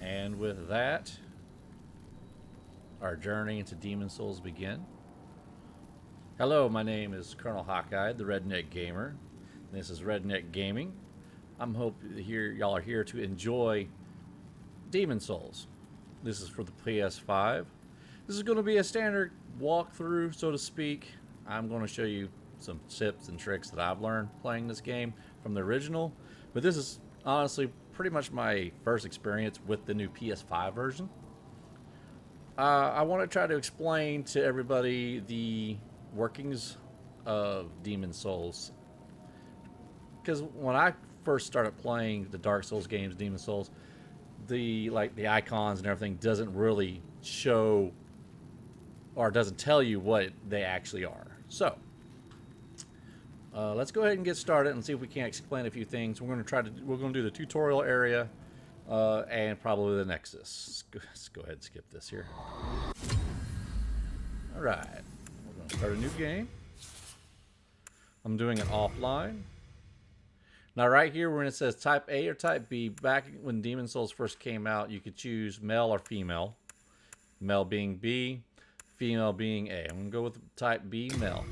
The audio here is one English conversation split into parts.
And with that, our journey into Demon Souls begin. Hello, my name is Colonel Hawkeye, the Redneck Gamer. This is Redneck Gaming. I'm hoping y'all are here to enjoy Demon Souls. This is for the PS5. This is going to be a standard walkthrough, so to speak. I'm going to show you some tips and tricks that I've learned playing this game from the original. But this is honestly pretty much my first experience with the new PS5 version. I want to try to explain to everybody the workings of Demon Souls. Because when I first started playing the Dark Souls games, Demon Souls, the icons and everything doesn't really show or doesn't tell you what they actually are. So let's go ahead and get started and see if we can't explain a few things. We're going to do the tutorial area and probably the Nexus. Let's go ahead and skip this here. All right, we're going to start a new game. I'm doing it offline. Now right here when it says type A or type B, back when Demon Souls first came out, you could choose male or female. Male being B, female being A. I'm going to go with type B, male.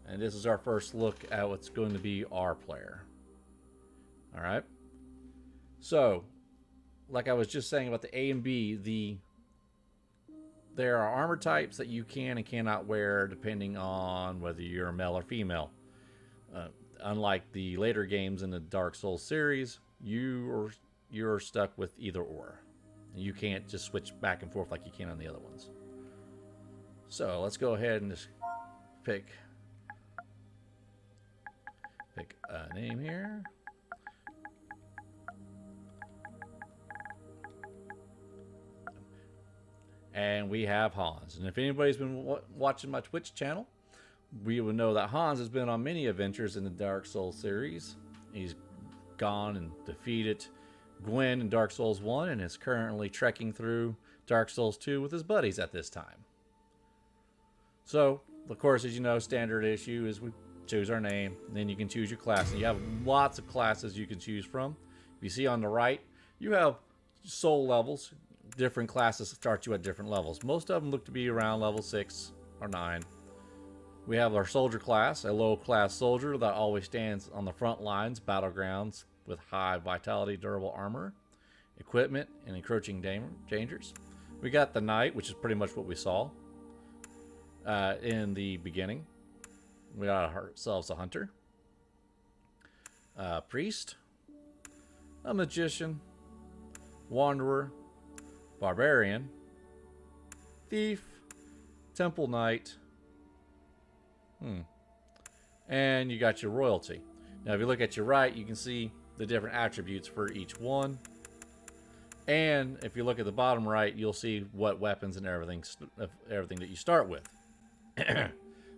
And this is our first look at what's going to be our player. Alright. So, like I was just saying about the A and B, there are armor types that you can and cannot wear depending on whether you're male or female. Unlike the later games in the Dark Souls series, you're stuck with either or. You can't just switch back and forth like you can on the other ones. So let's go ahead and just pick a name here. And we have Hans. And if anybody's been watching my Twitch channel, we would know that Hans has been on many adventures in the Dark Souls series. He's gone and defeated Gwen in Dark Souls 1 and is currently trekking through Dark Souls 2 with his buddies at this time. So, of course, as you know, standard issue is we choose our name, and then you can choose your class. And you have lots of classes you can choose from. If you see on the right, you have soul levels. Different classes start you at different levels. Most of them look to be around level 6 or 9. We have our soldier class, a low-class soldier that always stands on the front lines, battlegrounds, with high vitality, durable armor, equipment, and encroaching dangers. We got the knight, which is pretty much what we saw in the beginning. We got ourselves a hunter, a priest, a magician, wanderer, barbarian, thief, temple knight, and you got your royalty. Now if you look at your right, you can see the different attributes for each one. And if you look at the bottom right, you'll see what weapons and everything that you start with.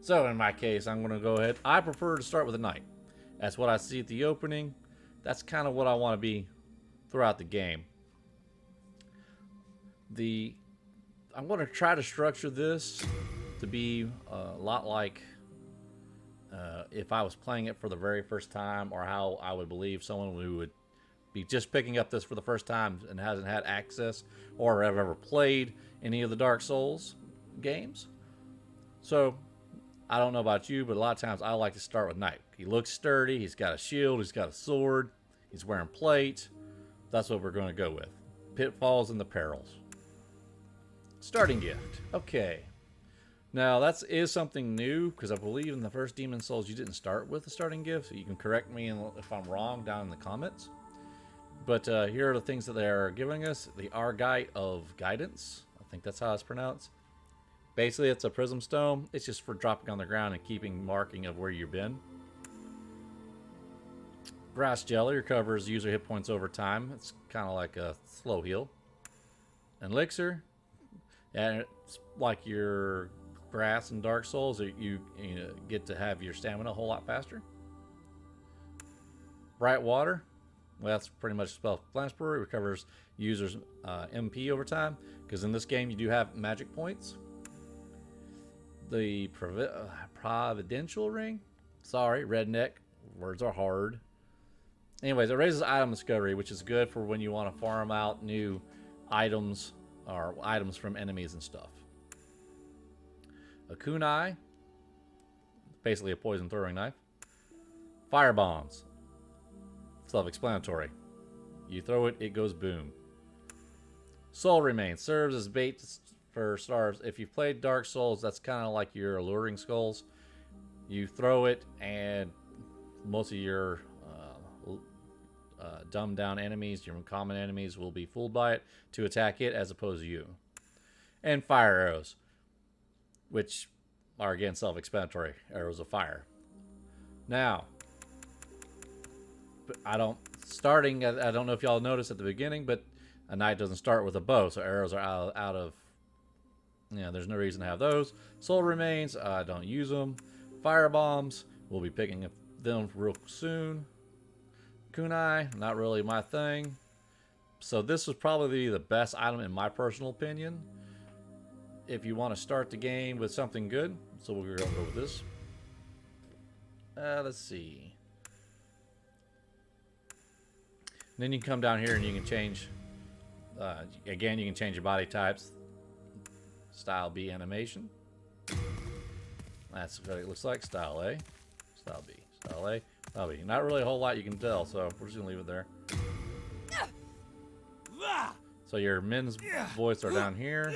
So in my case, I'm going to go ahead. I prefer to start with a knight. That's what I see at the opening. That's kind of what I want to be throughout the game. I'm going to try to structure this to be a lot like if I was playing it for the very first time, or how I would believe someone who would be just picking up this for the first time and hasn't had access or have ever played any of the Dark Souls games. So I don't know about you, but a lot of times I like to start with knight. He looks sturdy, he's got a shield, he's got a sword, he's wearing plate. That's what we're going to go with. Pitfalls and Perils. Starting gift. Okay. Now, that is something new, because I believe in the first Demon Souls you didn't start with a starting gift. So you can correct me if I'm wrong down in the comments. But here are the things that they are giving us. The Argite of Guidance. I think that's how it's pronounced. Basically, it's a prism stone. It's just for dropping on the ground and keeping marking of where you've been. Grass Jelly recovers user hit points over time. It's kind of like a slow heal. Elixir. And it's like your grass in Dark Souls, you get to have your stamina a whole lot faster. Bright Water, well, that's pretty much self-explanatory. It recovers users' MP over time, because in this game you do have magic points. The Providential Ring, sorry, redneck, words are hard. Anyways, it raises item discovery, which is good for when you want to farm out new items or items from enemies and stuff. A kunai, basically a poison throwing knife. Fire bombs, self-explanatory. You throw it, it goes boom. Soul remains, serves as bait for stars. If you've played Dark Souls, that's kind of like your alluring skulls. You throw it, and most of your dumbed down enemies, your common enemies, will be fooled by it to attack it as opposed to you. And fire arrows, which are again self-explanatory, arrows of fire. Now, I don't know if y'all noticed at the beginning, but a knight doesn't start with a bow, so arrows are out of, there's no reason to have those. Soul remains, I don't use them. Fire bombs, we'll be picking them real soon. Kunai, not really my thing. So this was probably the best item in my personal opinion if you want to start the game with something good. So we're going to go with this. Let's see. Then you can come down here and you can change, again, you can change your body types. Style B animation. That's what it looks like. Style A. Style B. Style A. Style B. Not really a whole lot you can tell, so we're just going to leave it there. So your men's voice are down here.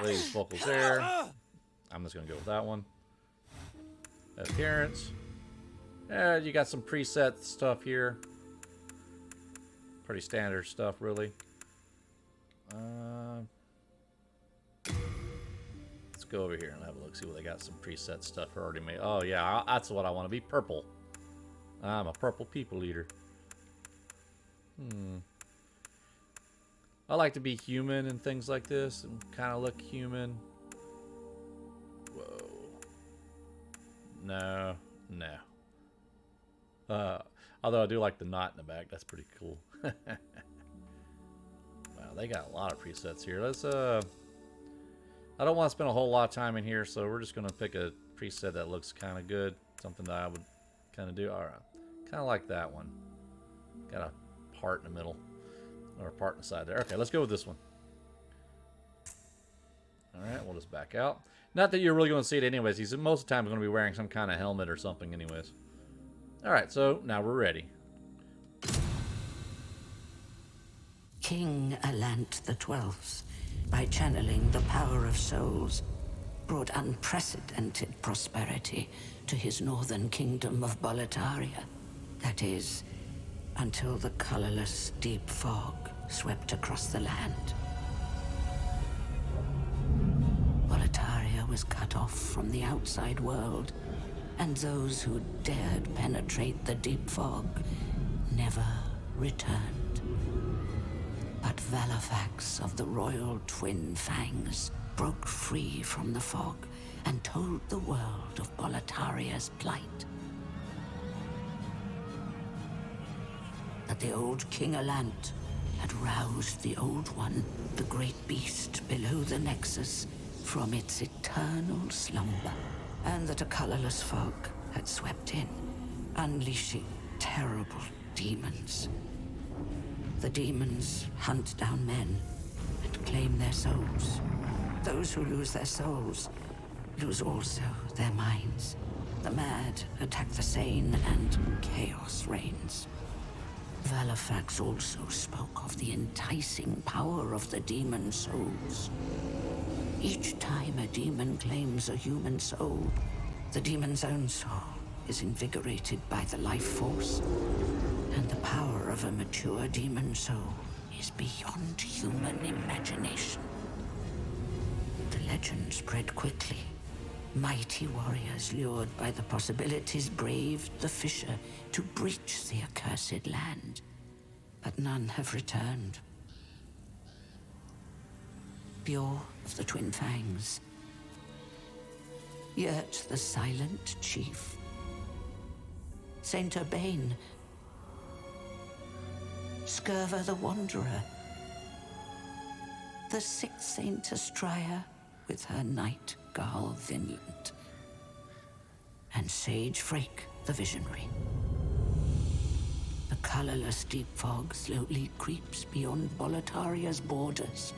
Ladies' vocals there. I'm just going to go with that one. Appearance. You got some preset stuff here. Pretty standard stuff, really. Let's go over here and have a look, see what they got. Some preset stuff already made. Oh, yeah, that's what I want to be. Purple. I'm a purple people eater. I like to be human and things like this and kind of look human. Whoa. No. Although I do like the knot in the back. That's pretty cool. Wow, they got a lot of presets here. Let's I don't want to spend a whole lot of time in here, so we're just gonna pick a preset that looks kind of good. Something that I would kind of do. All right, kind of like that one. Got a part in the middle, or a part in the side there. Okay, let's go with this one. All right, we'll just back out. Not that you're really going to see it anyways. He's most of the time going to be wearing some kind of helmet or something anyways. All right, so now we're ready. King Alant the Twelfth, by channeling the power of souls, brought unprecedented prosperity to his northern kingdom of Boletaria. That is, until the colorless deep fog swept across the land. Boletaria was cut off from the outside world, and those who dared penetrate the deep fog never returned. But Valifax of the Royal Twin Fangs broke free from the fog and told the world of Boletaria's plight. That the old King Alant had roused the Old One, the great beast below the Nexus, from its eternal slumber, and that a colorless fog had swept in, unleashing terrible demons. The demons hunt down men and claim their souls. Those who lose their souls lose also their minds. The mad attack the sane, and chaos reigns. Valifax also spoke of the enticing power of the demon souls. Each time a demon claims a human soul, the demon's own soul is invigorated by the life force, and the power of a mature demon soul is beyond human imagination. The legend spread quickly. Mighty warriors lured by the possibilities braved the fissure to breach the accursed land, but none have returned. Pure of the Twin Fangs, yet the silent chief, Saint Urbane, Scurva the Wanderer, the sixth Saint Astraea with her knight Garl Vinland, and Sage Frake the Visionary. The colorless deep fog slowly creeps beyond Boletaria's borders.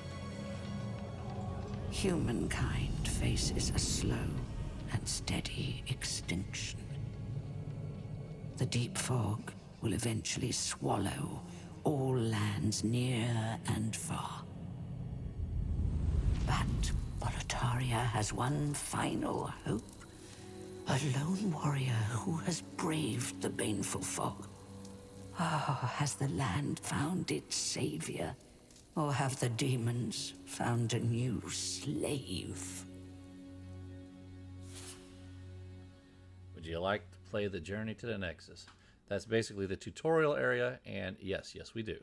Humankind faces a slow and steady extinction. The deep fog will eventually swallow all lands near and far. But Boletaria has one final hope. A lone warrior who has braved the baneful fog. Has the land found its savior? Or have the demons found a new slave? Would you like to play the Journey to the Nexus? That's basically the tutorial area, and yes, we do.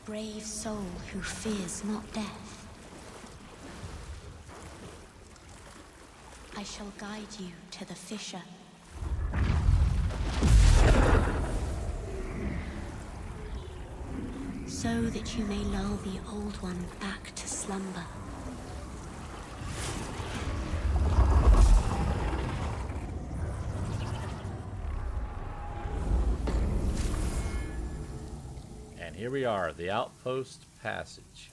Brave soul who fears not death. I shall guide you to the fissure. So that you may lull the old one back to slumber. And here we are, the Outpost Passage.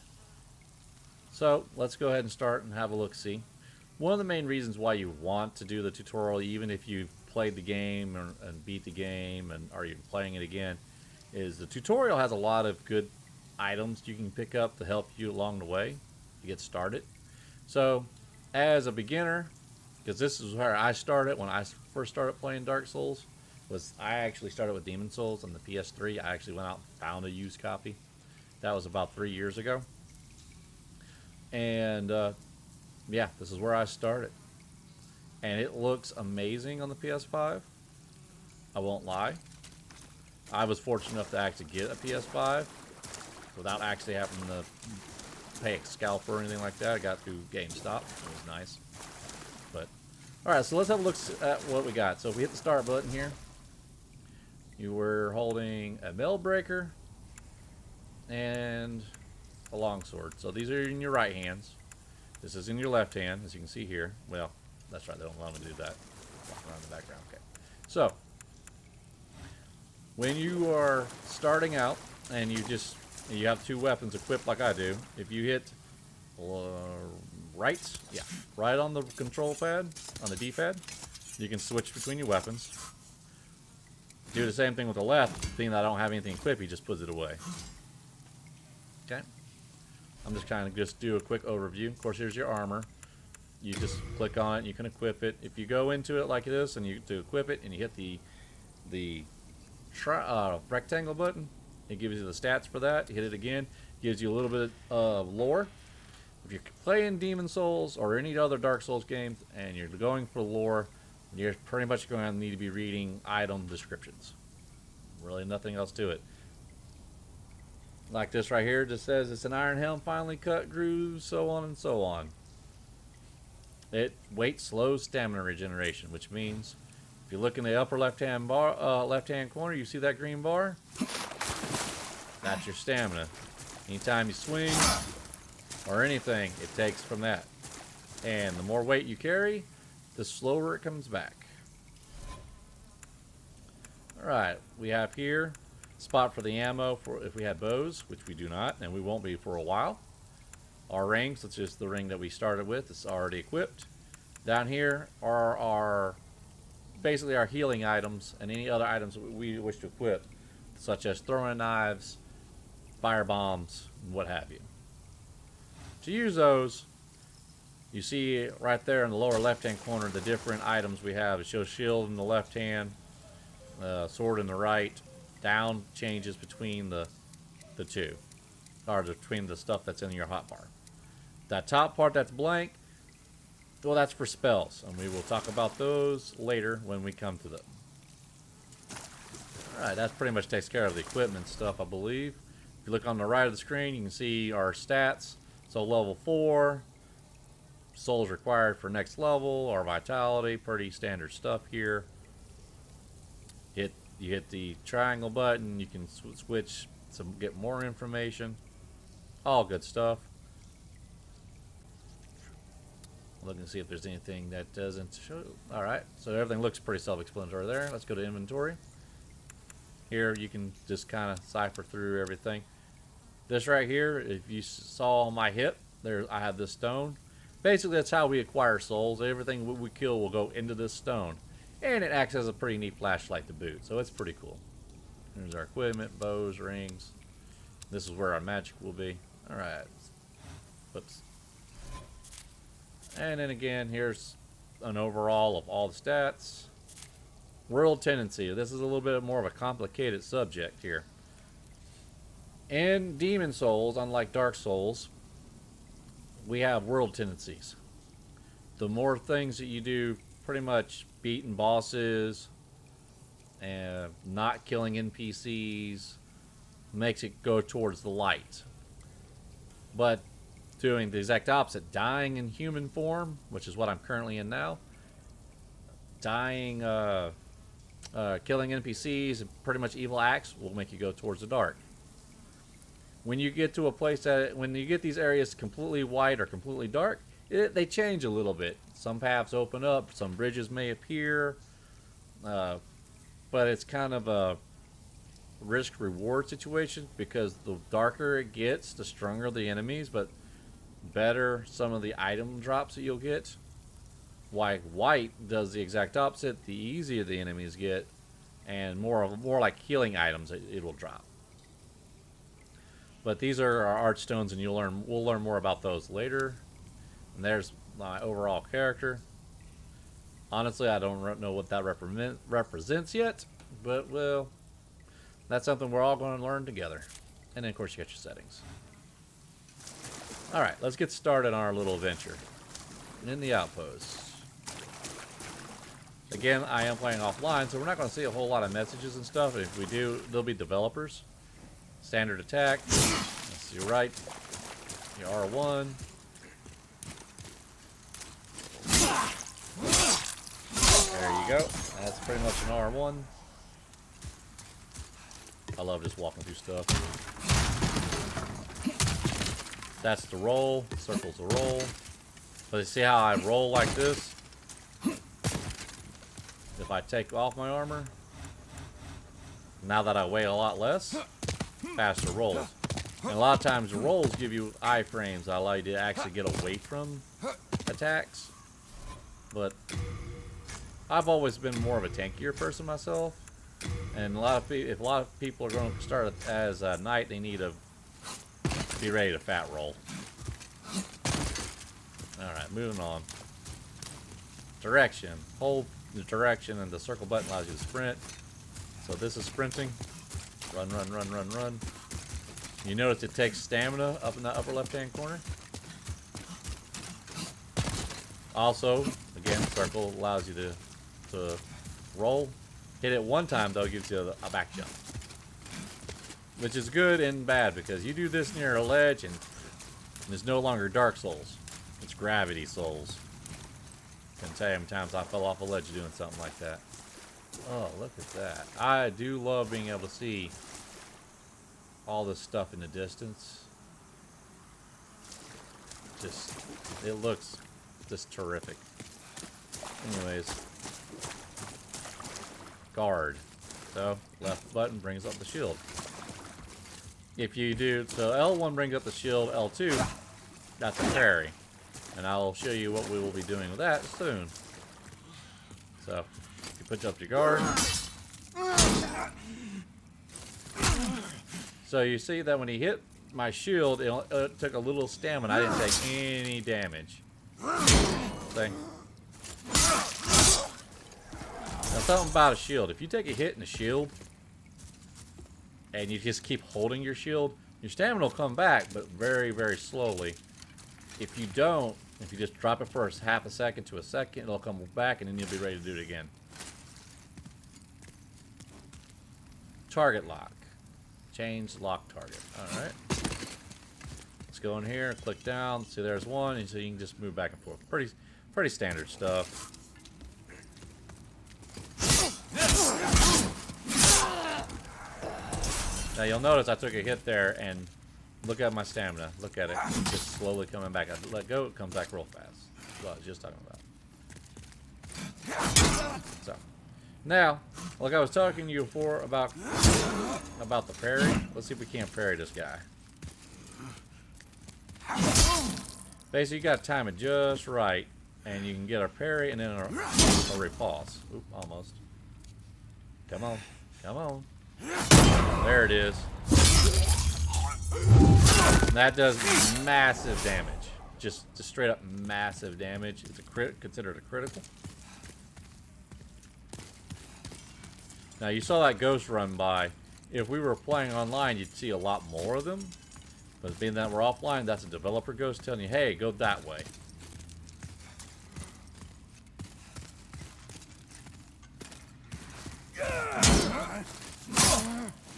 So let's go ahead and start and have a look-see. One of the main reasons why you want to do the tutorial, even if you've played the game and beat the game and are you playing it again, is the tutorial has a lot of good items you can pick up to help you along the way to get started. So as a beginner, because this is where I started when I first started playing Dark Souls, was I actually started with Demon Souls on the PS3. I actually went out and found a used copy. That was about 3 years ago. And yeah, this is where I started. And it looks amazing on the PS5. I won't lie. I was fortunate enough to actually get a PS5 without actually having to pay a scalper or anything like that. I got through GameStop. It was nice. But alright, so let's have a look at what we got. So if we hit the start button here, you were holding a Mail Breaker and a longsword. So these are in your right hands. This is in your left hand, as you can see here. Well, that's right, they don't allow me to do that. Walk around the background, okay. So, when you are starting out and you have two weapons equipped like I do, if you hit right on the control pad, on the D-pad, you can switch between your weapons. Do the same thing with the left, being that I don't have anything equipped, he just puts it away. Okay. I'm just kind of do a quick overview. Of course, here's your armor. You just click on it, you can equip it. If you go into it like this and you to equip it and you hit the rectangle button, it gives you the stats for that. You hit it again, gives you a little bit of lore. If you're playing Demon Souls or any other Dark Souls games and you're going for lore, you're pretty much going to need to be reading item descriptions. Really nothing else to it. Like this right here, just says it's an iron helm, finely cut grooves, so on and so on. Weight slows stamina regeneration, which means if you look in the upper left-hand corner, you see that green bar? That's your stamina. Anytime you swing or anything, it takes from that. And the more weight you carry, the slower it comes back. Alright, we have here spot for the ammo for if we had bows, which we do not, and we won't be for a while. Our rings, which is the ring that we started with, is already equipped. Down here are basically our healing items and any other items that we wish to equip, such as throwing knives, fire bombs, and what have you. To use those, you see right there in the lower left-hand corner the different items we have. It shows shield in the left hand, sword in the right. Down changes between the two, or between the stuff that's in your hotbar. That top part that's blank, well, that's for spells, and we will talk about those later when we come to them. Alright, that pretty much takes care of the equipment stuff, I believe. If you look on the right of the screen, you can see our stats. So level 4, souls required for next level, our vitality, pretty standard stuff here. You hit the triangle button, you can switch to get more information. All good stuff. Looking to see if there's anything that doesn't show. Alright, so everything looks pretty self-explanatory there. Let's go to inventory. Here you can just kind of cipher through everything. This right here, if you saw on my hip, there I have this stone. Basically, that's how we acquire souls. Everything we kill will go into this stone. And it acts as a pretty neat flashlight to boot, so it's pretty cool. Here's our equipment, bows, rings. This is where our magic will be. Alright. Whoops. And then again, here's an overall of all the stats. World tendency. This is a little bit more of a complicated subject here. In Demon Souls, unlike Dark Souls, we have world tendencies. The more things that you do, pretty much beating bosses and not killing NPCs, makes it go towards the light. But doing the exact opposite, dying in human form, which is what I'm currently in now, dying, killing NPCs and pretty much evil acts will make you go towards the dark. When you get to a place that, when you get these areas completely white or completely dark, they change a little bit. Some paths open up, some bridges may appear, but it's kind of a risk-reward situation, because the darker it gets, the stronger the enemies, but better some of the item drops that you'll get. White does the exact opposite. The easier the enemies get, and more like healing items it will drop. But these are our archstones, and we'll learn more about those later. And there's my overall character. Honestly, I don't know what that represents yet, but well, that's something we're all going to learn together. And then of course you got your settings. Alright, let's get started on our little adventure in the Outpost. Again, I am playing offline, so we're not going to see a whole lot of messages and stuff. If we do, they'll be developers. Standard attack. That's your right. Your R1. There you go. That's pretty much an R1. I love just walking through stuff. That's the roll. Circle's the roll. But you see how I roll like this? If I take off my armor, now that I weigh a lot less, faster rolls. And a lot of times the rolls give you iframes that allow you to actually get away from attacks. But I've always been more of a tankier person myself. And if a lot of people are going to start as a knight, they need to be ready to fat roll. Alright, moving on. Direction. Hold the direction and the circle button allows you to sprint. So this is sprinting. Run, run, run, run, run. You notice it takes stamina up in the upper left-hand corner. Also, again, circle allows you to roll. Hit it one time, though, gives you a back jump. Which is good and bad, because you do this near a ledge, and it's no longer Dark Souls. It's Gravity Souls. I can tell you how many times I fell off a ledge doing something like that. Oh, look at that. I do love being able to see all this stuff in the distance. It looks just terrific. Anyways. Guard. So, left button brings up the shield. If you do, so L1 brings up the shield, L2, that's a parry. And I'll show you what we will be doing with that soon. So, you put up your guard. So you see that when he hit my shield, it took a little stamina. I didn't take any damage. See? Now something about a shield. If you take a hit in the shield, and you just keep holding your shield, your stamina will come back, but very, very slowly. If you don't, if you just drop it for half a second to a second, it'll come back, and then you'll be ready to do it again. Target lock. Change lock target. Alright. Let's go in here, click down, see there's one, and so you can just move back and forth. Pretty standard stuff. Now you'll notice I took a hit there, and look at my stamina. Look at it. It's just slowly coming back. I let go, it comes back real fast. what I was just talking about. So, now, like I was talking to you before about the parry. Let's see if we can't parry this guy. Basically, you got to time it just right, and you can get a parry and then a repulse. Oop, almost. Come on, come on. There it is. And that does massive damage. Just straight up massive damage. It's considered a critical. Now you saw that ghost run by. If we were playing online, you'd see a lot more of them. But being that we're offline, that's a developer ghost telling you, hey, go that way.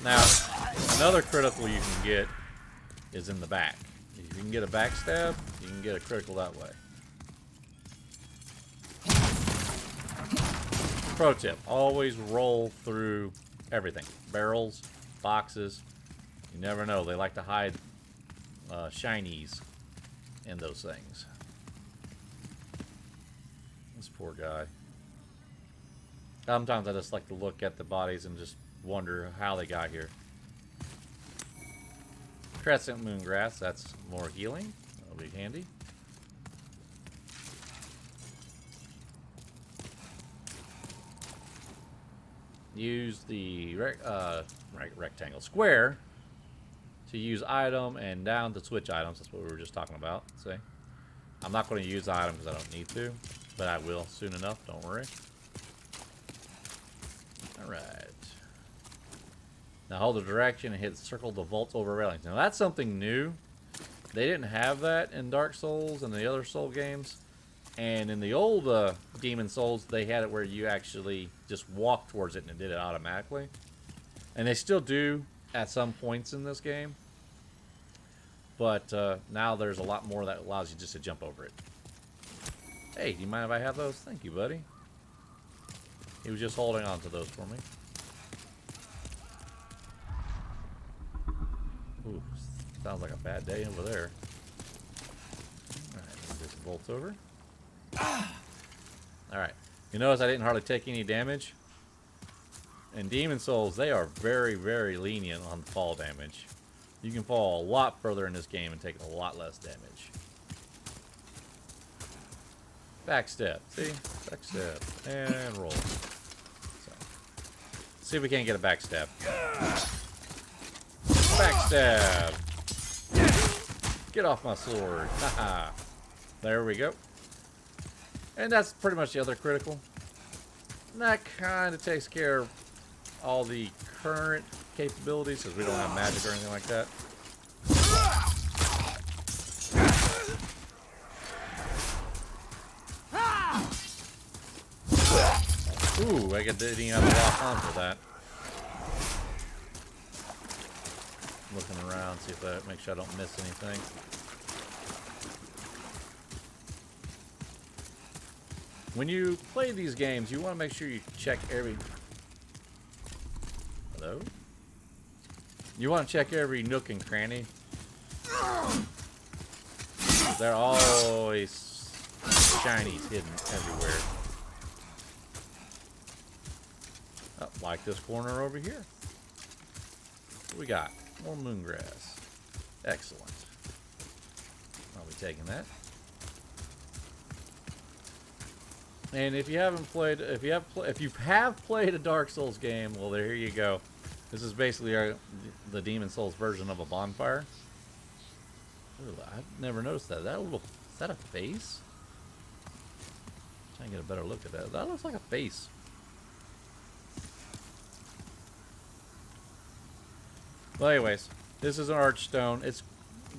Now, another critical you can get is in the back. If you can get a backstab, you can get a critical that way. Pro tip, always roll through everything. Barrels, boxes. You never know. They like to hide shinies in those things. This poor guy. Sometimes I just like to look at the bodies and just wonder how they got here. Crescent moongrass, that's more healing. That'll be handy. Use the rectangle square to use item and down to switch items. That's what we were just talking about. See? I'm not going to use the item because I don't need to, but I will soon enough. Don't worry. Alright. Now hold the direction and hit circle to vault over railings. Now that's something new. They didn't have that in Dark Souls and the other Soul games. And in the old Demon Souls, they had it where you actually just walk towards it and it did it automatically. And they still do at some points in this game. But now there's a lot more that allows you just to jump over it. Hey, do you mind if I have those? Thank you, buddy. He was just holding on to those for me. Ooh, sounds like a bad day over there. Alright, just vault over. Alright. You notice I didn't hardly take any damage? In Demon Souls, they are very, very lenient on fall damage. You can fall a lot further in this game and take a lot less damage. Backstep. See? Backstep. And roll. So. See if we can't get a backstab. Backstab! Get off my sword. Haha. There we go. And that's pretty much the other critical. And that kind of takes care of all the current capabilities because we don't have magic or anything like that. Ooh, I didn't have to lock on for that. Looking around, see if I make sure I don't miss anything. When you play these games, you want to make sure you check every... Hello? You want to check every nook and cranny. There are always shinies hidden everywhere. Oh, like this corner over here. What we got? More moongrass. Excellent. I'll be taking that. And if you haven't played, if you have played a Dark Souls game, well, there you go. This is basically the Demon Souls version of a bonfire. Ooh, I've never noticed that. Is that a face? Try and get a better look at that. That looks like a face. Well, anyways, this is an archstone. It's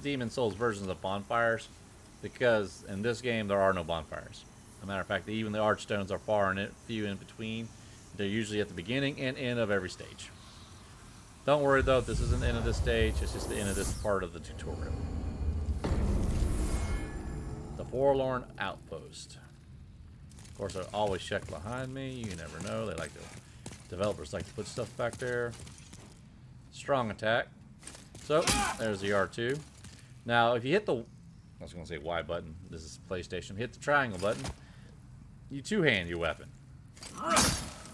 Demon Souls versions of bonfires, because in this game there are no bonfires. As a matter of fact, even the archstones are far and few in between. They're usually at the beginning and end of every stage. Don't worry though, this isn't the end of this stage, it's just the end of this part of the tutorial. The Forlorn Outpost. Of course, I always check behind me, you never know, developers like to put stuff back there. Strong attack. So, there's the R2. Now, if you hit the I was going to say Y button. This is PlayStation. Hit the triangle button. You two-hand your weapon.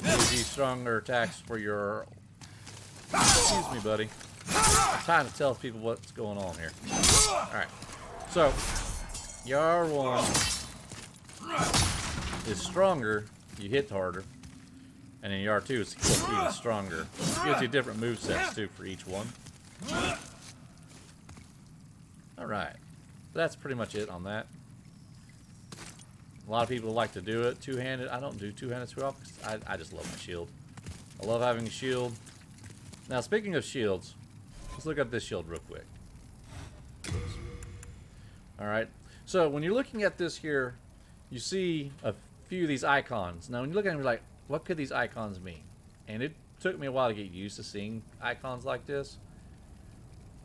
Gives you stronger attacks for your... Excuse me, buddy. I'm trying to tell people what's going on here. Alright. So, your R1 is stronger. You hit harder. And then your R2 is even stronger. It gives you different movesets, too, for each one. Alright. That's pretty much it on that. A lot of people like to do it two-handed. I don't do two-handed too often because I just love my shield. I love having a shield. Now, speaking of shields, let's look at this shield real quick. Alright. So, when you're looking at this here, you see a few of these icons. Now, when you look at them, you're like, what could these icons mean? And it took me a while to get used to seeing icons like this.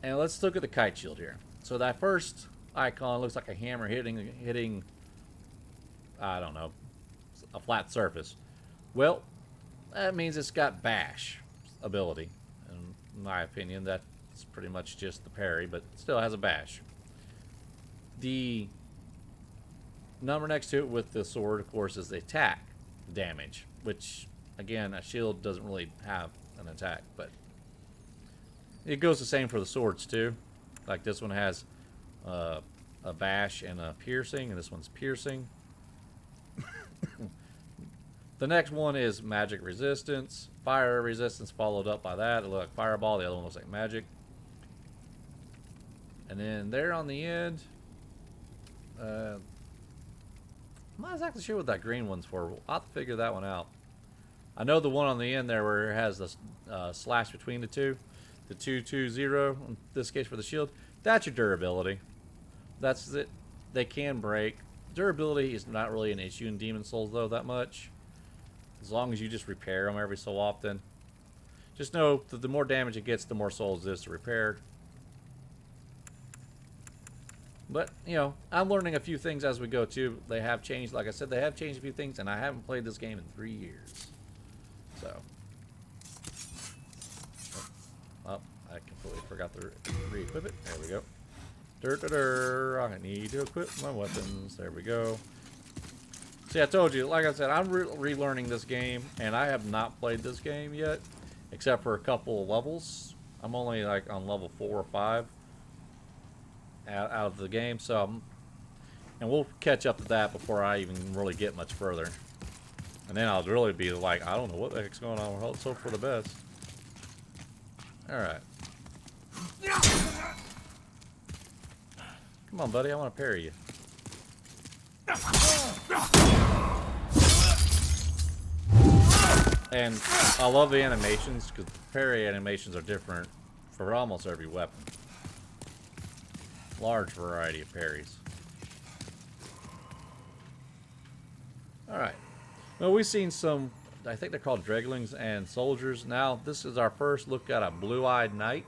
And let's look at the Kite Shield here. So, that first icon looks like a hammer hitting I don't know, a flat surface. Well, that means it's got bash ability. In my opinion, that's pretty much just the parry, but it still has a bash. The number next to it with the sword, of course, is the attack damage, which, again, a shield doesn't really have an attack, but it goes the same for the swords, too. Like this one has a bash and a piercing, and this one's piercing. The next one is magic resistance, fire resistance followed up by that. It looks like fireball. The other one looks like magic. And then there on the end, I'm not exactly sure what that green one's for. I'll have to figure that one out. I know the one on the end there where it has the slash between the two, the 220 in this case for the shield. That's your durability. That's it. They can break. Durability is not really an issue in Demon Souls, though, that much. As long as you just repair them every so often. Just know that the more damage it gets, the more souls it is to repair. But, you know, I'm learning a few things as we go, too. They have changed, like I said, they have changed a few things, and I haven't played this game in 3 years. So. Oh, I completely forgot to re-equip it. There we go. I need to equip my weapons. There we go. See, I told you, like I said, I'm relearning this game, and I have not played this game yet, except for a couple of levels. I'm only like on level 4 or 5 out of the game, so and we'll catch up to that before I even really get much further. And then I'll really be like, I don't know what the heck's going on. Let's hope for the best. All right. Come on, buddy. I want to parry you. And I love the animations because parry animations are different for almost every weapon. Large variety of parries. Alright. Well, we've seen some, I think they're called Dreglings and Soldiers. Now, this is our first look at a Blue-Eyed Knight.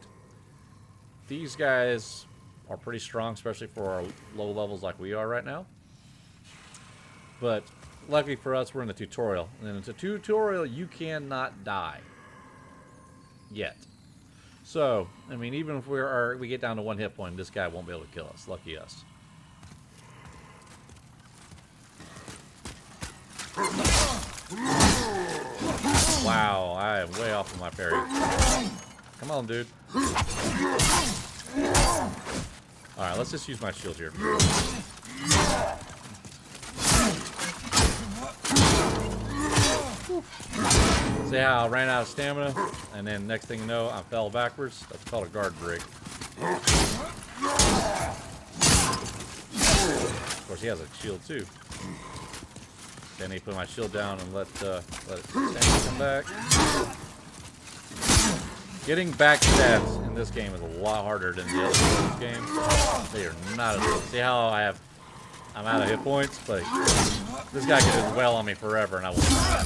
These guys are pretty strong, especially for our low levels like we are right now. But luckily for us, we're in the tutorial. And in the tutorial, you cannot die. Yet. So, I mean, even if we get down to 1 hit point, this guy won't be able to kill us. Lucky us. Wow, I am way off of my parry. Come on, dude. Alright, let's just use my shield here. See how I ran out of stamina, and then next thing you know, I fell backwards? That's called a guard break. Of course, he has a shield too. Then he put my shield down and let stamina come back. Getting backstabs in this game is a lot harder than the other Souls games. They are not as good. See how I'm out of hit points, but this guy can just dwell on me forever and I won't die.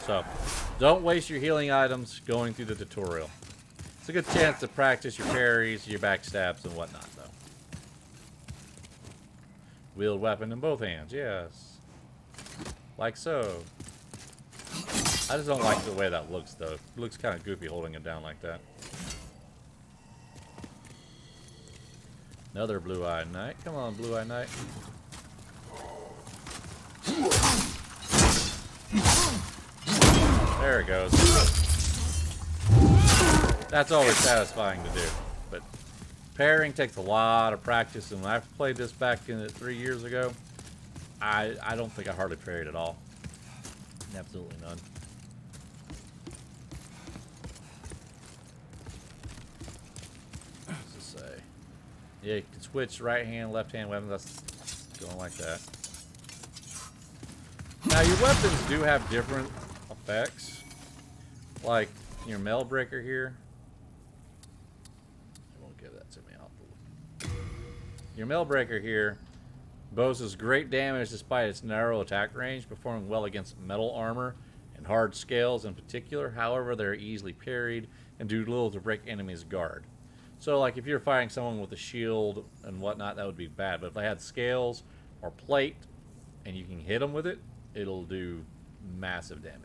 So, don't waste your healing items going through the tutorial. It's a good chance to practice your parries, your backstabs, and whatnot, though. Wield weapon in both hands, yes. Like so. I just don't like the way that looks, though. It looks kind of goofy holding it down like that. Another blue-eyed knight. Come on, blue-eyed knight. There it goes. That's always satisfying to do. But parrying takes a lot of practice, and when I played this back in 3 years ago, I don't think I hardly parried at all. Absolutely none. What's this say? Yeah, you can switch right hand, left hand weapons. That's going like that. Now your weapons do have different effects. Like your mail breaker here. It won't give that to me. Your mail breaker here boasts great damage despite its narrow attack range, performing well against metal armor and hard scales in particular. However, they're easily parried and do little to break enemies' guard. So like if you're fighting someone with a shield and whatnot, that would be bad. But if they had scales or plate and you can hit them with it, it'll do massive damage.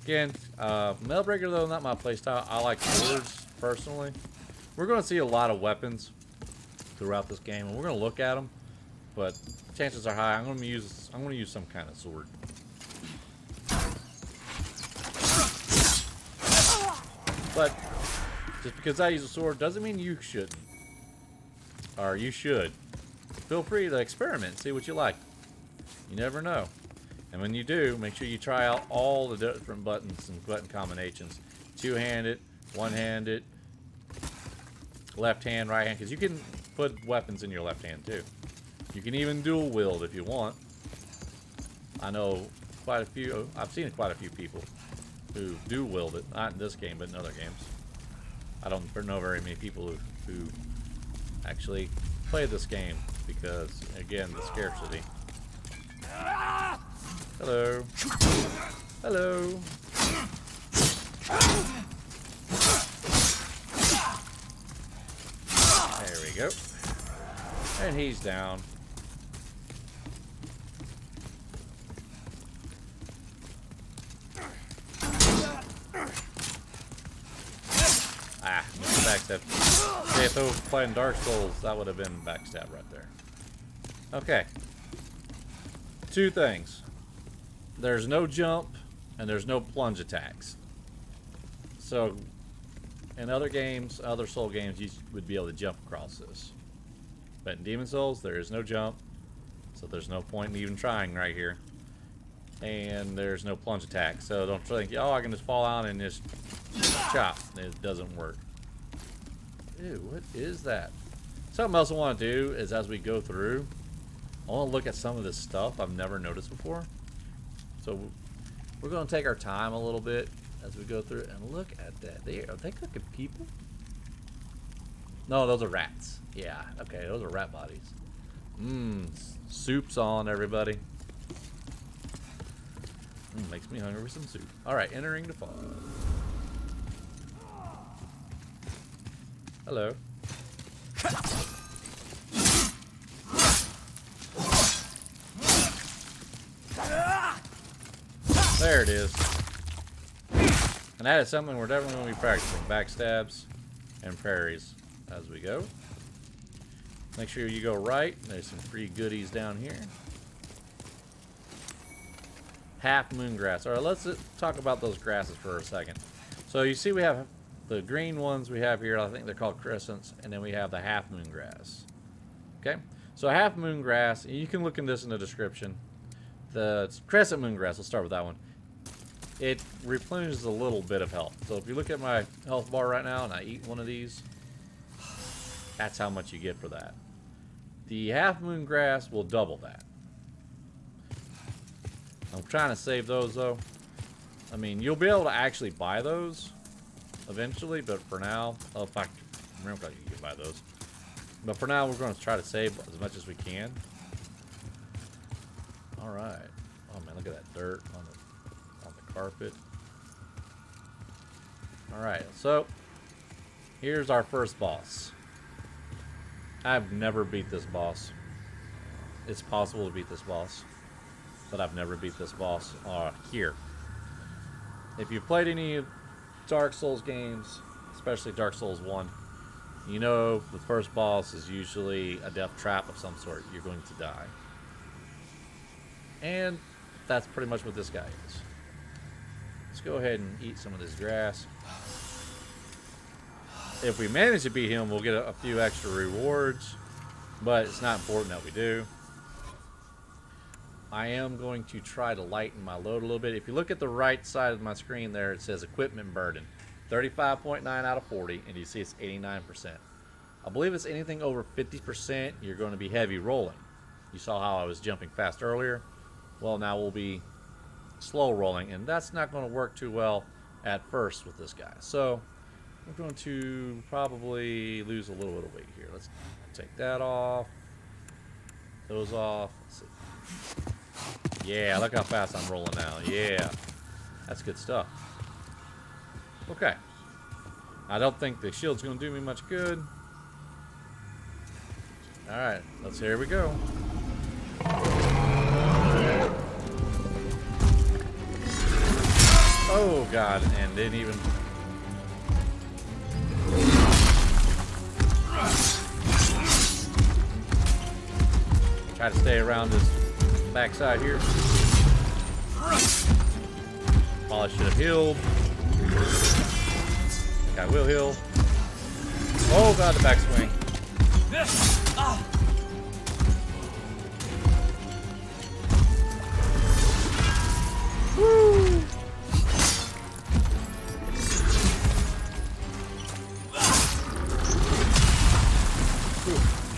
Again, Mailbreaker though, not my playstyle. I like swords personally. We're going to see a lot of weapons throughout this game, and we're going to look at them. But chances are high I'm going to use some kind of sword. But just because I use a sword doesn't mean you shouldn't, or you should. Feel free to experiment, see what you like. You never know. And when you do, make sure you try out all the different buttons and button combinations. Two-handed, one-handed, left hand, right hand, because you can put weapons in your left hand too. You can even dual wield if you want. I know quite a few, I've seen quite a few people who do wield it, not in this game, but in other games. I don't know very many people who actually play this game because, again, the scarcity. Hello. Hello. There we go. And he's down. Ah, backstab. See, if I was playing Dark Souls, that would have been backstab right there. Okay. Two things. There's no jump, and there's no plunge attacks. So, in other games, other Soul games, you would be able to jump across this. But in Demon Souls, there is no jump, so there's no point in even trying right here. And there's no plunge attack, so don't think, oh, I can just fall out and just chop. It doesn't work. Ew, what is that? Something else I want to do is, as we go through, I want to look at some of this stuff I've never noticed before. So we're going to take our time a little bit as we go through it and look at that. Are they cooking people? No, those are rats. Yeah, okay, those are rat bodies. Mmm, soup's on, everybody. Makes me hungry for some soup. Alright, entering the fog. Hello. There it is. And that is something we're definitely going to be practicing. Backstabs and parries as we go. Make sure you go right. There's some free goodies down here. Half moon grass. Alright, let's talk about those grasses for a second. So you see we have the green ones we have here. I think they're called crescents. And then we have the half moon grass. Okay? So half moon grass, you can look in this in the description. The crescent moon grass, let's start with that one. It replenishes a little bit of health. So if you look at my health bar right now and I eat one of these, that's how much you get for that. The half moon grass will double that. I'm trying to save those though. I mean, you'll be able to actually buy those eventually, but for now, oh, if I remember, you can buy those. But for now, we're going to try to save as much as we can. All right. Oh man, look at that dirt on the carpet. All right, so here's our first boss. I've never beat this boss. It's possible to beat this boss, but I've never beat this boss here. If you've played any Dark Souls games, especially Dark Souls 1, you know the first boss is usually a death trap of some sort. You're going to die. And that's pretty much what this guy is. Let's go ahead and eat some of this grass. If we manage to beat him, we'll get a few extra rewards, but it's not important that we do. I am going to try to lighten my load a little bit. If you look at the right side of my screen there, it says equipment burden. 35.9 out of 40, and you see it's 89%. I believe it's anything over 50%, you're going to be heavy rolling. You saw how I was jumping fast earlier. Well, now we'll be slow rolling, and that's not going to work too well at first with this guy. So we're going to probably lose a little bit of weight here. Let's take that off. Those off. Let's see. Yeah, look how fast I'm rolling now. Yeah, that's good stuff. Okay. I don't think the shield's going to do me much good. Alright, here we go. Oh god, and didn't even... Try to stay around this backside here. Probably should have healed. I will heal. Oh god, the backswing. Woo!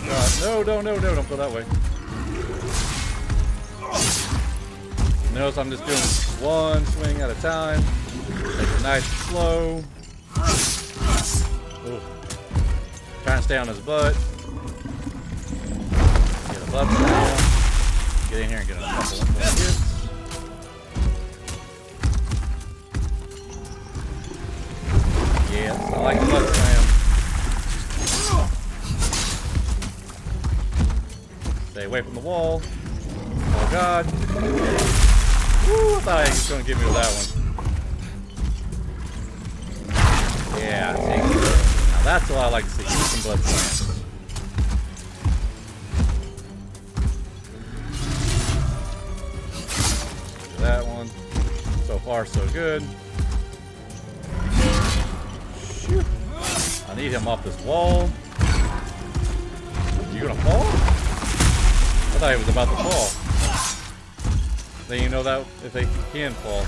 God, no, don't go that way. Notice I'm just doing one swing at a time. Take it nice and slow. Ooh. Trying to stay on his butt. Get a butt slam. Get in here and get a couple more hits. Yeah, I like the butt slam. Stay away from the wall. Oh god. Woo, I thought he was going to get me with that one. Yeah, take it. Now that's what I like to see. Some blood slams. That one. So far, so good. Shoot. I need him off this wall. You gonna fall? I thought he was about to fall. Then you know that if they can fall.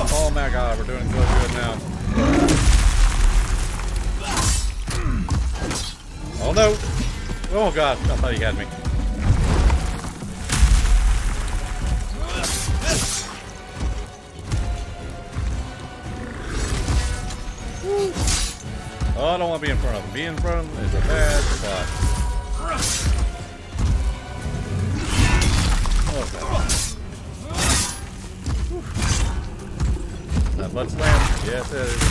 Oh my god, we're doing so good now. Oh no! Oh god, I thought he had me. Oh, I don't want to be in front of him. Being in front of him is a bad spot. Oh, God. That butt slam? Yes, it is.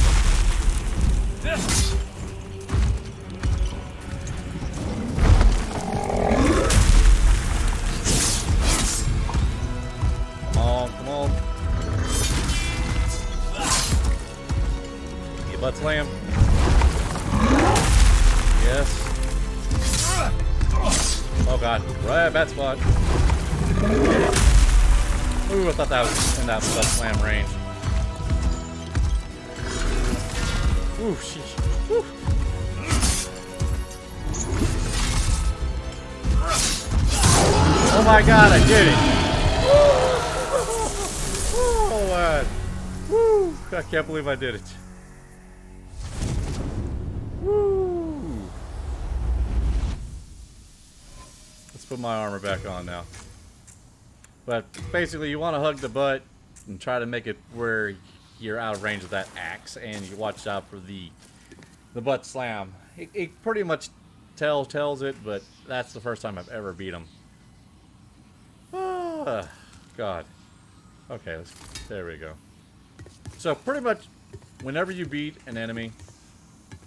Come on, come on. You butt slam. Yes. Oh god. Right, bad spot. Ooh, I thought that was in that butt slam range. Ooh, sheesh. Woo. Oh my god, I did it! Oh man. Woo! I can't believe I did it. Woo! Let's put my armor back on now. But basically, you want to hug the butt and try to make it where you're out of range of that axe, and you watch out for the butt slam. It pretty much tells it, but that's the first time I've ever beat him. Ah, God. Okay, there we go. So pretty much, whenever you beat an enemy,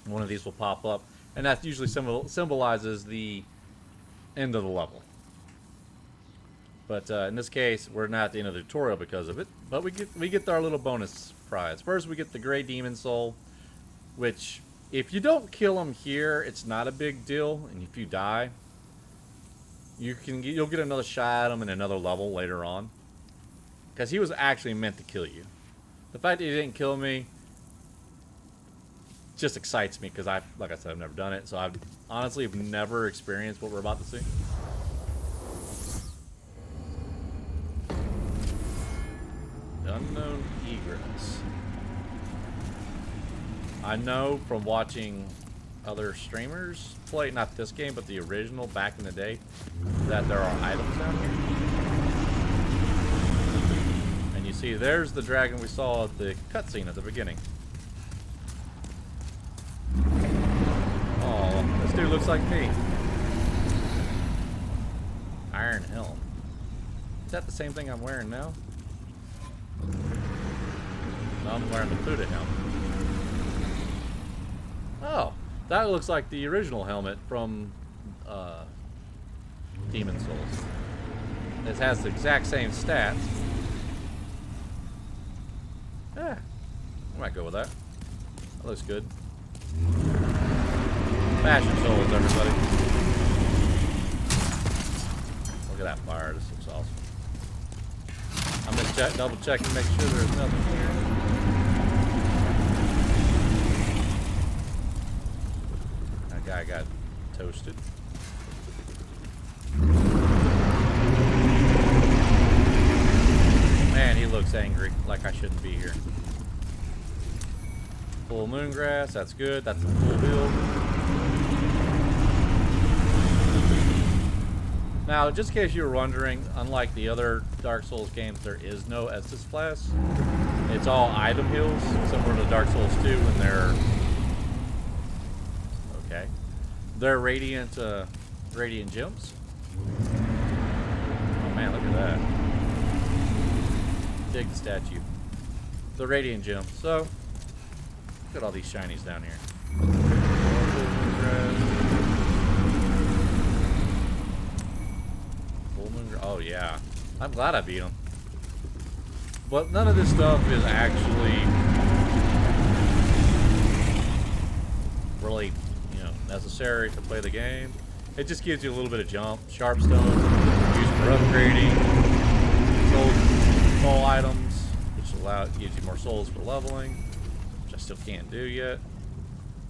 one of these will pop up, and that usually symbolizes the end of the level. But in this case, we're not at the end of the tutorial because of it. But we get our little bonus prize. First, we get the Gray Demon Soul, which if you don't kill him here, it's not a big deal. And if you die, you'll get another shot at him in another level later on. Because he was actually meant to kill you. The fact that he didn't kill me just excites me because like I said, I've never done it. So I've honestly never experienced what we're about to see. Unknown egress. I know from watching other streamers play, not this game, but the original back in the day, that there are items down here. And you see, there's the dragon we saw at the cutscene at the beginning. Oh, this dude looks like me. Iron Helm. Is that the same thing I'm wearing now? No, I'm wearing the Buddha helmet. Oh, that looks like the original helmet from Demon Souls. It has the exact same stats. Yeah, I might go with that. That looks good. Fashion Souls, everybody. Look at that fire. This looks awesome. I'm just double check and make sure there's nothing here. That guy got toasted. Man, he looks angry, like I shouldn't be here. Full moongrass, that's good. That's a full build. Now, just in case you were wondering, unlike the other Dark Souls games, there is no Estus Flask. It's all item heals, similar to Dark Souls 2 when they're... Okay. They're radiant gems. Oh man, look at that. Dig the statue. The radiant gem. So, look at all these shinies down here. Oh yeah, I'm glad I beat him. But none of this stuff is actually really, necessary to play the game. It just gives you a little bit of jump, sharp stones, used for upgrading, soul items, which gives you more souls for leveling, which I still can't do yet.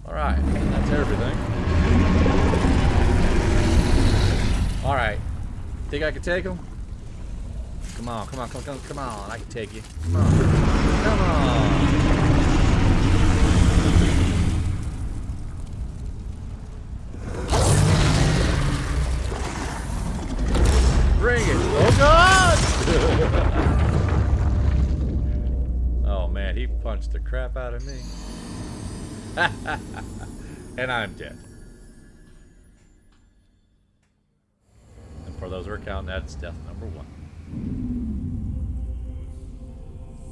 All right, that's everything. All right. Think I can take him? Come on, come on, come on, come on. I can take you. Come on. Come on. Bring it. Oh, God! Oh, man, he punched the crap out of me. And I'm dead. For those who are counting, that's death number 1.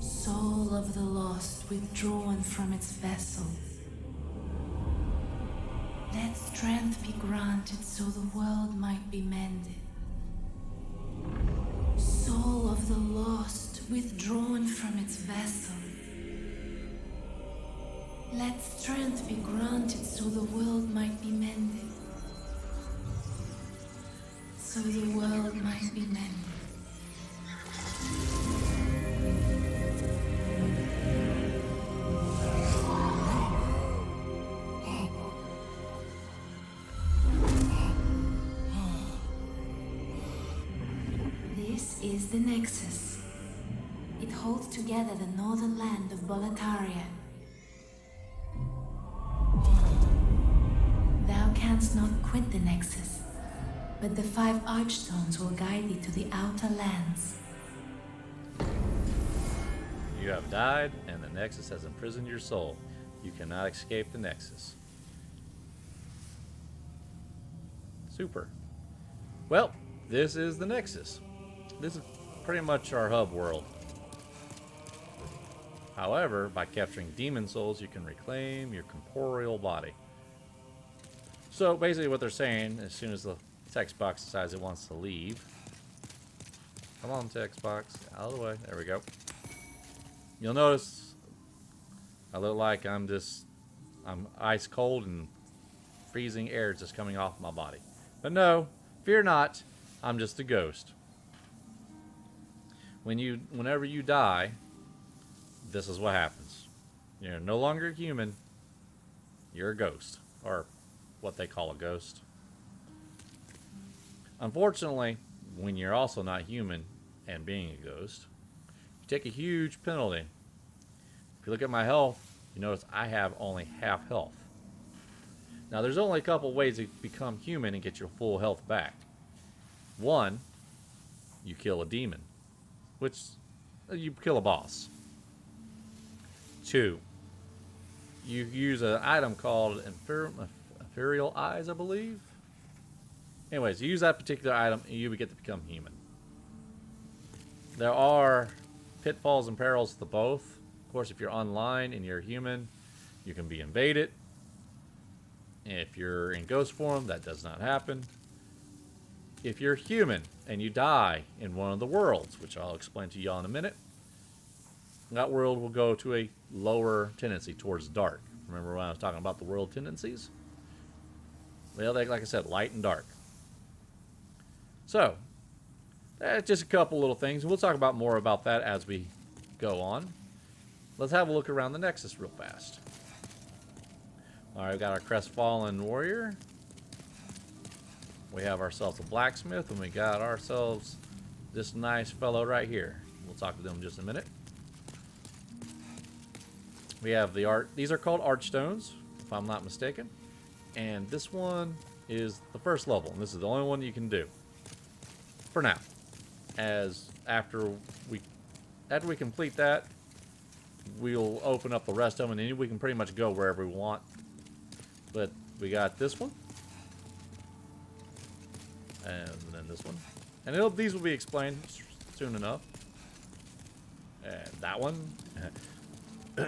Soul of the lost withdrawn from its vessel. Let strength be granted so the world might be mended. Soul of the lost withdrawn from its vessel. Let strength be granted so the world might be mended. So the world might be mended. This is the Nexus. It holds together the northern land of Boletaria. Thou canst not quit the Nexus, but the 5 archstones will guide thee to the outer lands. You have died, and the Nexus has imprisoned your soul. You cannot escape the Nexus. Super. Well, this is the Nexus. This is pretty much our hub world. However, by capturing demon souls, you can reclaim your corporeal body. So basically what they're saying, as soon as the text box decides it wants to leave, Come on, text box. Out of the way. There we go. You'll notice I look like I'm ice cold and freezing air is just coming off my body. But no, fear not. I'm just a ghost. Whenever you die, this is what happens. You're no longer human. You're a ghost, or what they call a ghost. Unfortunately, when you're also not human and being a ghost, you take a huge penalty. If you look at my health, you notice I have only half health. Now, there's only a couple ways to become human and get your full health back. One, you kill a demon, which you kill a boss. Two, you use an item called Ethereal Eyes, I believe. Anyways, you use that particular item and you get to become human. There are pitfalls and perils to both. Of course, if you're online and you're human, you can be invaded. If you're in ghost form, that does not happen. If you're human and you die in one of the worlds, which I'll explain to y'all in a minute, that world will go to a lower tendency towards dark. Remember when I was talking about the world tendencies? Well, like I said, light and dark. So, that's just a couple little things. We'll talk about more about that as we go on. Let's have a look around the Nexus real fast. Alright, we got our crestfallen warrior. We have ourselves a blacksmith, and we got ourselves this nice fellow right here. We'll talk to them in just a minute. We have the art. These are called archstones, if I'm not mistaken. And this one is the first level, and this is the only one you can do. For now. As after we complete that, we'll open up the rest of them, and then we can pretty much go wherever we want. But we got this one. And then this one. And these will be explained soon enough. And that one. I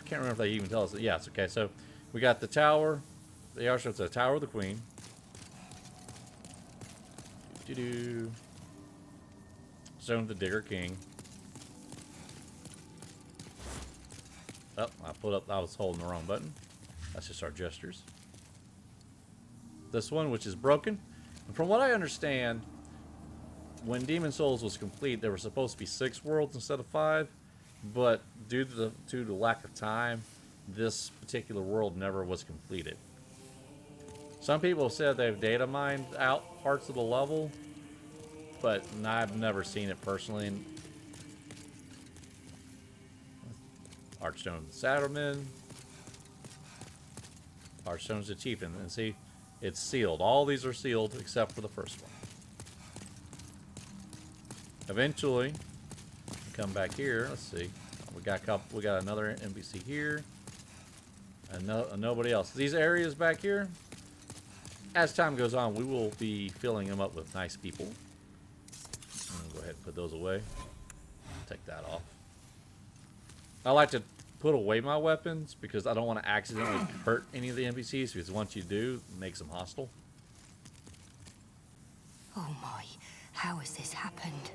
can't remember if they even tell us. Yeah, it's okay. So we got the tower. The Archstone's the Tower of the Queen. Stone of the Digger King. Oh, I was holding the wrong button. That's just our gestures. This one, which is broken. And from what I understand, when Demon Souls was complete, there were supposed to be 6 worlds instead of 5. But due to the lack of time, this particular world never was completed. Some people have said they've data mined out parts of the level, but I've never seen it personally. Archstone of the Saddleman. Archstone of the Chieftain. And see, it's sealed. All these are sealed except for the first one. Eventually, come back here. Let's see. We got another NPC here. And nobody else. These areas back here, as time goes on, we will be filling them up with nice people. I'm gonna go ahead and put those away. Take that off. I like to put away my weapons because I don't want to accidentally hurt any of the NPCs, because once you do, it makes them hostile. Oh my, how has this happened?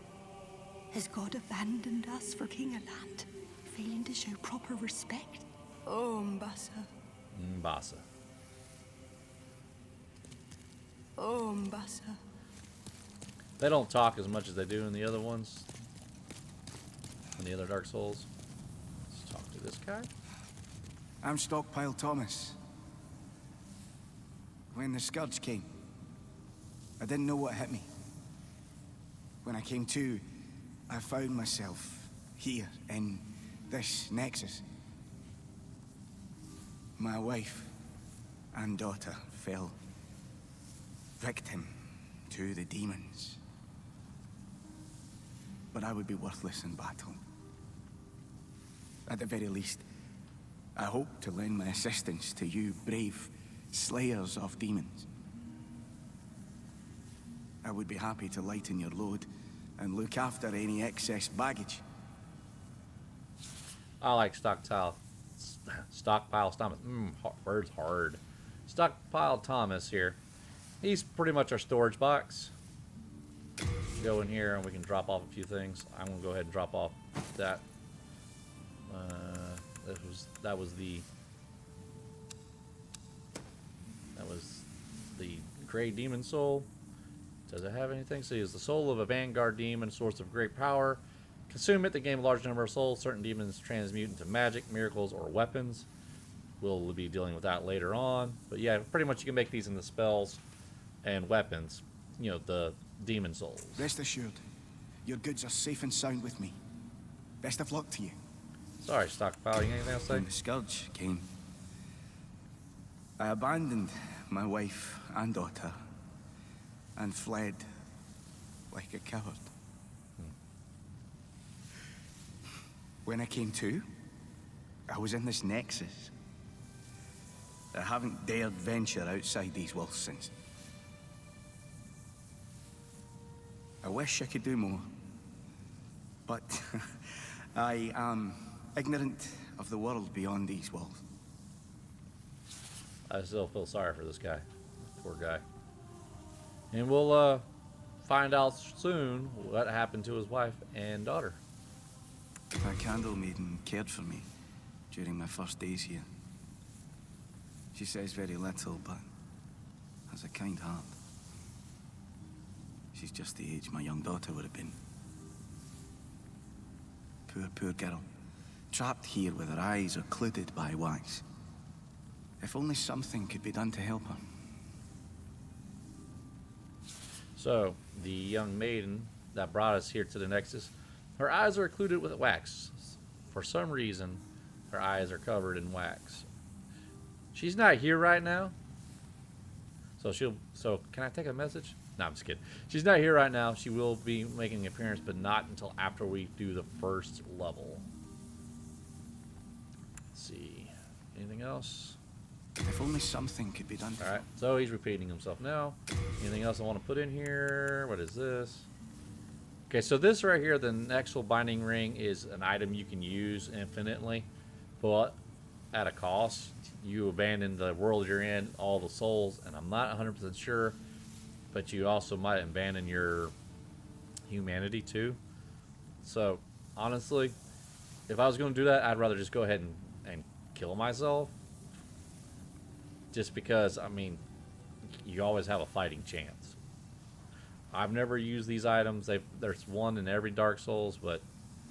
Has God abandoned us for King Alant, failing to show proper respect? Oh, Mbasa. Mbasa. Oh, Mbasa. They don't talk as much as they do in the other ones. In the other Dark Souls. Let's talk to this guy. I'm Stockpile Thomas. When the Scourge came, I didn't know what hit me. When I came to, I found myself here in this Nexus. My wife and daughter fell victim to the demons. But I would be worthless in battle. At the very least, I hope to lend my assistance to you brave slayers of demons. I would be happy to lighten your load and look after any excess baggage. I like Stockpile Thomas. Word's hard. Stockpile Thomas here. He's pretty much our storage box. go in here and we can drop off a few things. I'm gonna go ahead and drop off that. That was the Grey Demon Soul. Does it have anything? So it's the soul of a Vanguard demon, source of great power. Consume it to gain a large number of souls. Certain demons transmute into magic, miracles, or weapons. We'll be dealing with that later on. But yeah, pretty much you can make these into spells and weapons. You know, the demon souls. Rest assured, your goods are safe and sound with me. Best of luck to you. Sorry, Stockpile. You got anything else to say? When the scourge came, I abandoned my wife and daughter and fled like a coward. When I came to, I was in this Nexus. I haven't dared venture outside these walls since. I wish I could do more, but I am ignorant of the world beyond these walls. I still feel sorry for this guy. Poor guy. And we'll find out soon what happened to his wife and daughter. My candle maiden cared for me during my first days here. She says very little, but has a kind heart. She's just the age my young daughter would have been. Poor girl. Trapped here with her eyes occluded by wax. If only something could be done to help her. So, the young maiden that brought us here to the Nexus, her eyes are occluded with wax. For some reason, her eyes are covered in wax. She's not here right now. So can I take a message? No, I'm just kidding. She's not here right now. She will be making an appearance, but not until after we do the first level. Let's see. Anything else? If only something could be done. Alright, so he's repeating himself now. Anything else I want to put in here? What is this? Okay, so this right here, the Nexus Binding Ring, is an item you can use infinitely, but at a cost. You abandon the world you're in, all the souls, and I'm not 100% sure, but you also might abandon your humanity too. So, honestly, if I was going to do that, I'd rather just go ahead and kill myself. Just because, I mean, you always have a fighting chance. I've never used these items. There's one in every Dark Souls, but,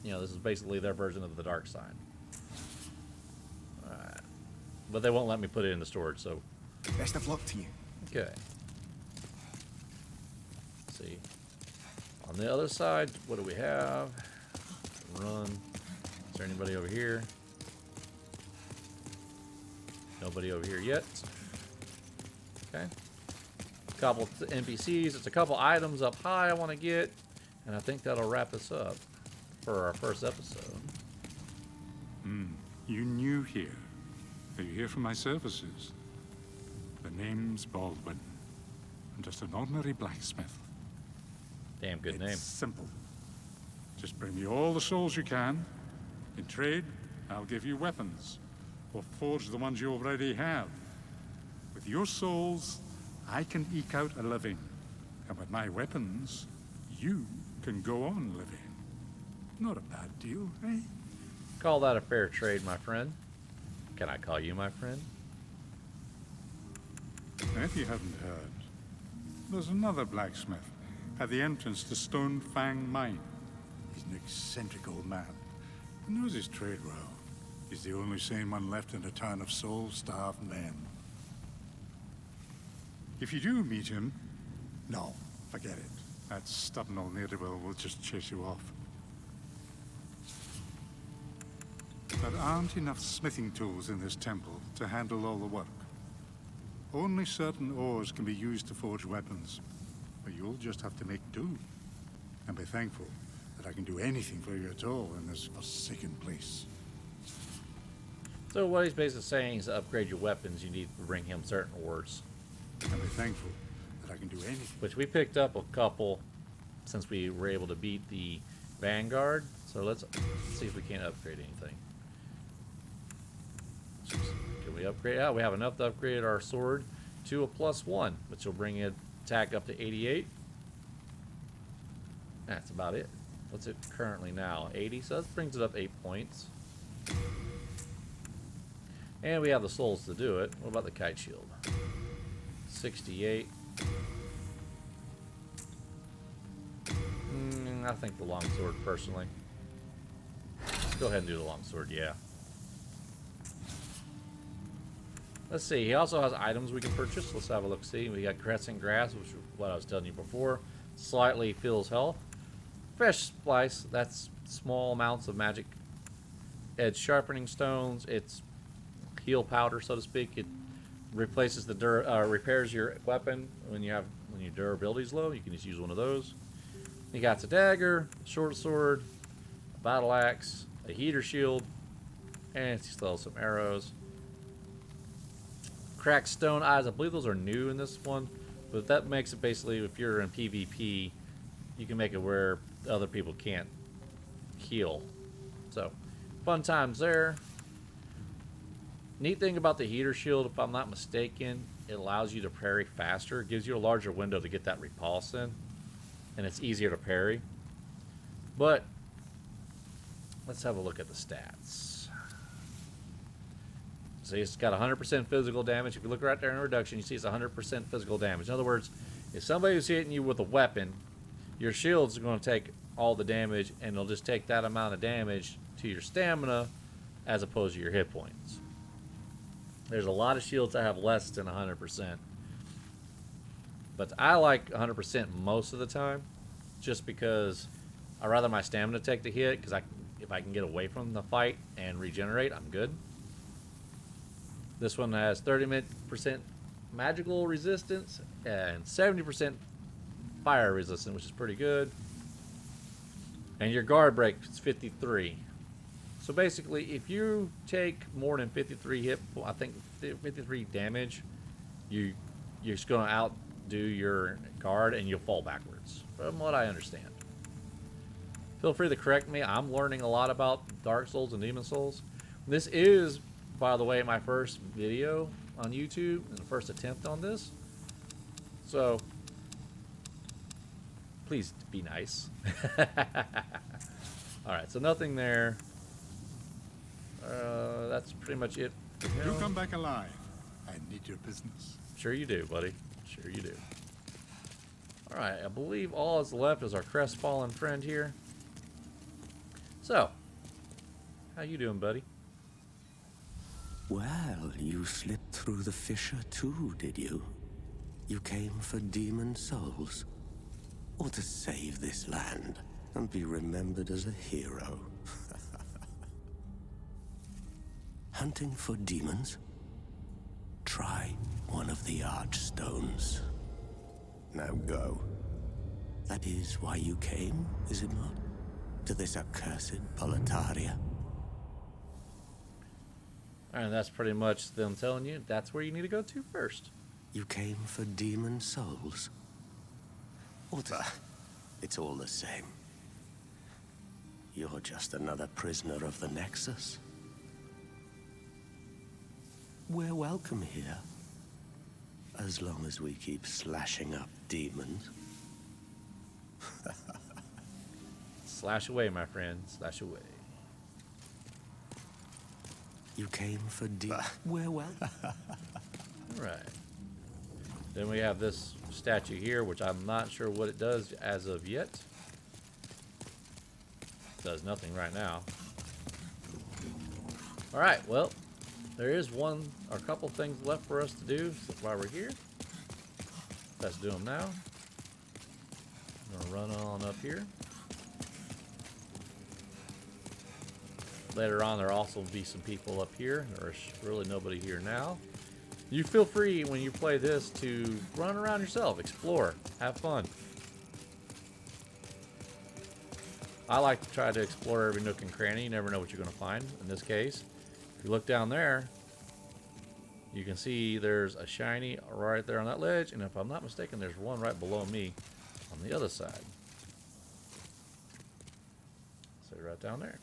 you know, this is basically their version of the dark side. Alright. But they won't let me put it in the storage, so... Best of luck to you. Okay. Let's see. On the other side, what do we have? Run. Is there anybody over here? Nobody over here yet. Okay. A couple NPCs. It's a couple items up high I want to get. And I think that'll wrap us up for our first episode. You new here. Are you here for my services? The name's Baldwin. I'm just an ordinary blacksmith. Damn good name. It's simple. Just bring me all the souls you can. In trade, I'll give you weapons. Or forge the ones you already have. With your souls, I can eke out a living. And with my weapons, you can go on living. Not a bad deal, eh? Call that a fair trade, my friend. Can I call you my friend? If you haven't heard, there's another blacksmith at the entrance to Stone Fang Mine. He's an eccentric old man. He knows his trade well. He's the only sane one left in a town of soul-starved men. If you do meet him, no, forget it. That stubborn old ne'er-do-well will just chase you off. There aren't enough smithing tools in this temple to handle all the work. Only certain ores can be used to forge weapons, but you'll just have to make do. And be thankful that I can do anything for you at all in this forsaken place. So what he's basically saying is to upgrade your weapons, you need to bring him certain ores. And be thankful that I can do anything. Which we picked up a couple since we were able to beat the Vanguard. So let's see if we can't upgrade anything. Can we upgrade? Yeah, we have enough to upgrade our sword to a +1, which will bring it attack up to 88. That's about it. What's it currently now? 80, so that brings it up 8 points. And we have the souls to do it. What about the Kite Shield? 68. I think the longsword, personally. Let's go ahead and do the longsword, yeah. Let's see, he also has items we can purchase. Let's have a look, see. We got Crescent Grass, which is what I was telling you before. Slightly fills health. Fresh Splice, that's small amounts of magic edge sharpening stones. It's heal powder, so to speak. It replaces the repairs your weapon when your durability's low. You can just use one of those. You got a dagger, short sword, a battle axe, a heater shield, and still some arrows. Cracked stone eyes, I believe those are new in this one, but that makes it basically, if you're in PvP, you can make it where other people can't heal. So, fun times there. Neat thing about the heater shield, if I'm not mistaken, it allows you to parry faster. It gives you a larger window to get that repulse in, and it's easier to parry. But let's have a look at the stats. See, it's got 100% physical damage. If you look right there in reduction, you see it's 100% physical damage. In other words, if somebody's hitting you with a weapon, your shield's going to take all the damage, and it'll just take that amount of damage to your stamina as opposed to your hit points. There's a lot of shields that have less than 100%. But I like 100% most of the time, just because I'd rather my stamina take the hit, because if I can get away from the fight and regenerate, I'm good. This one has 30% magical resistance and 70% fire resistance, which is pretty good. And your guard break is 53. So basically, if you take more than 53 I think 53 damage, you're just going to outdo your guard and you'll fall backwards, from what I understand. Feel free to correct me. I'm learning a lot about Dark Souls and Demon Souls. This is, by the way, my first video on YouTube and the first attempt on this. So, please be nice. Alright, so nothing there. That's pretty much it. You come back alive. I need your business. Sure you do, buddy. Sure you do. Alright, I believe all that's left is our crestfallen friend here. So, how you doing, buddy? Well, you slipped through the fissure too, did you? You came for demon souls? Or to save this land and be remembered as a hero? Hunting for demons? Try one of the archstones. Now go. That is why you came, is it not? To this accursed Boletaria? And that's pretty much them telling you that's where you need to go to first. You came for demon souls? Or it's all the same. You're just another prisoner of the Nexus. We're welcome here. As long as we keep slashing up demons. Slash away, my friend. Slash away. You came for We're welcome. Right. Then we have this statue here, which I'm not sure what it does as of yet. Does nothing right now. Alright, well, there is a couple things left for us to do while we're here. Let's do them now. I'm gonna run on up here. Later on, there'll also be some people up here. There's really nobody here now. You feel free when you play this to run around yourself, explore, have fun. I like to try to explore every nook and cranny. You never know what you're going to find. In this case, if you look down there, you can see there's a shiny right there on that ledge, and if I'm not mistaken, there's one right below me on the other side. So right down there.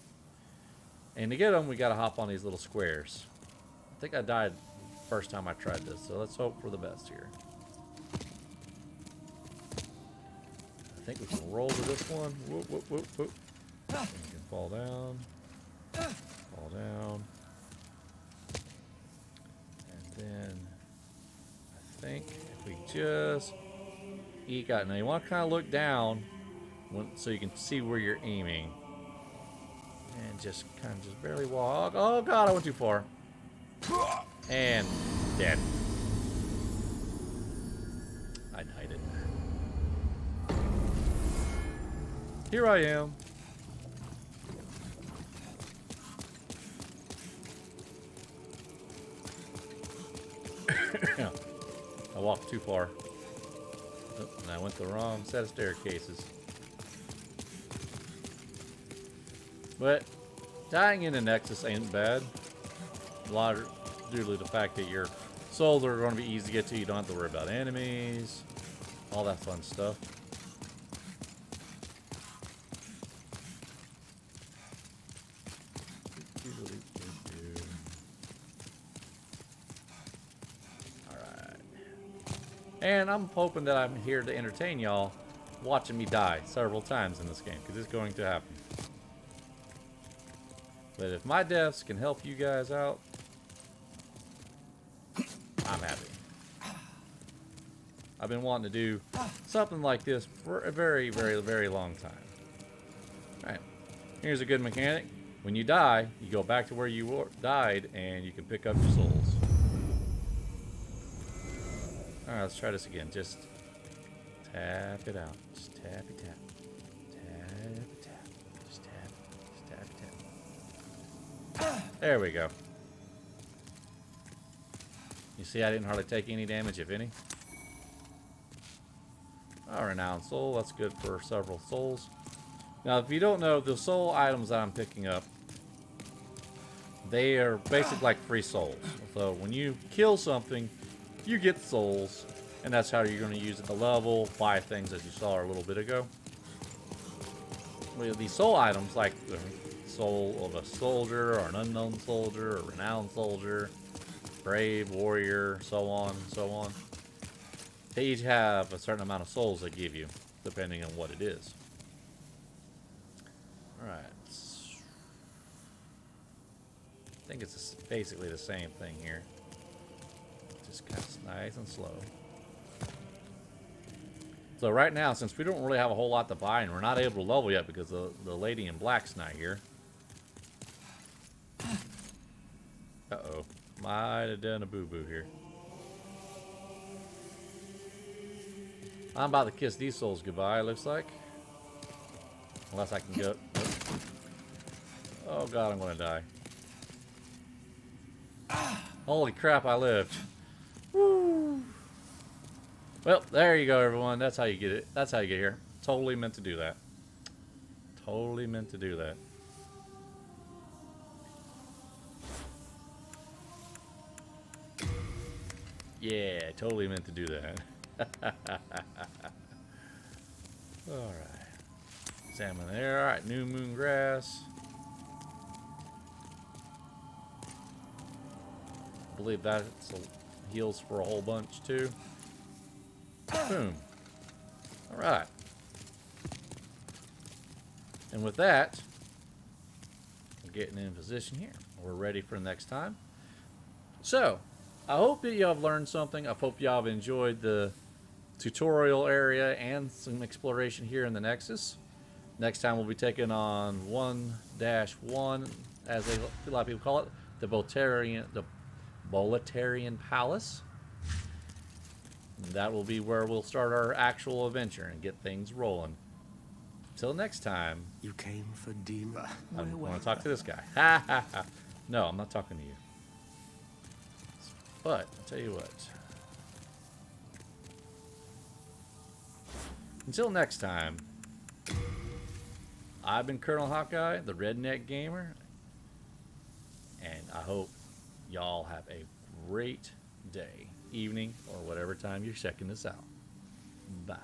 And to get them, we got to hop on these little squares. I think I died first time I tried this, so let's hope for the best here. think we can roll to this one. Whoop, whoop, whoop, whoop. And you can fall down. Fall down. And then I think if we just eke out. Now you want to kind of look down so you can see where you're aiming. And just kind of just barely walk. Oh god, I went too far. And dead. I died it. Here I am. I walked too far. Oh, and I went the wrong set of staircases. But dying in a Nexus ain't bad. A lot due to the fact that your souls are going to be easy to get to. You don't have to worry about enemies. All that fun stuff. Alright. And I'm hoping that I'm here to entertain y'all watching me die several times in this game, because it's going to happen. But if my deaths can help you guys out, I'm happy. I've been wanting to do something like this for a very, very, very long time. Alright, here's a good mechanic. When you die, you go back to where you died and you can pick up your souls. Alright, let's try this again. Just tap it out. Just tap it, tap. Tap it, tap. Just tap it. Just tap it, tap. There we go. You see, I didn't hardly take any damage, if any. A renowned soul, that's good for several souls. Now, if you don't know, the soul items that I'm picking up, they are basically like free souls. So when you kill something, you get souls, and that's how you're going to use it to level, buy things, as you saw a little bit ago. With these soul items, like the soul of a soldier, or an unknown soldier, or renowned soldier, brave, warrior, so on and so on. They each have a certain amount of souls they give you, depending on what it is. Alright. I think it's basically the same thing here. Just kind of nice and slow. So right now, since we don't really have a whole lot to buy, and we're not able to level yet because the lady in black's not here. Uh-oh. Might have done a boo-boo here. I'm about to kiss these souls goodbye, it looks like. Unless I can go... Oh god, I'm gonna die. Holy crap, I lived. Woo! Well, there you go, everyone. That's how you get it. That's how you get here. Totally meant to do that. Totally meant to do that. Yeah, totally meant to do that. Alright. Salmon there. Alright, new moon grass. I believe that heals for a whole bunch too. Boom. Alright. And with that, we're getting in position here. We're ready for next time. So, I hope that y'all have learned something. I hope y'all have enjoyed the tutorial area and some exploration here in the Nexus. Next time we'll be taking on 1-1, as a lot of people call it, the Boletarian Palace. And that will be where we'll start our actual adventure and get things rolling. Till next time. You came for demon. I want to talk to this guy. Ha ha ha. No, I'm not talking to you. But I'll tell you what. Until next time, I've been Colonel Hawkeye, the Redneck Gamer, and I hope y'all have a great day, evening, or whatever time you're checking this out. Bye.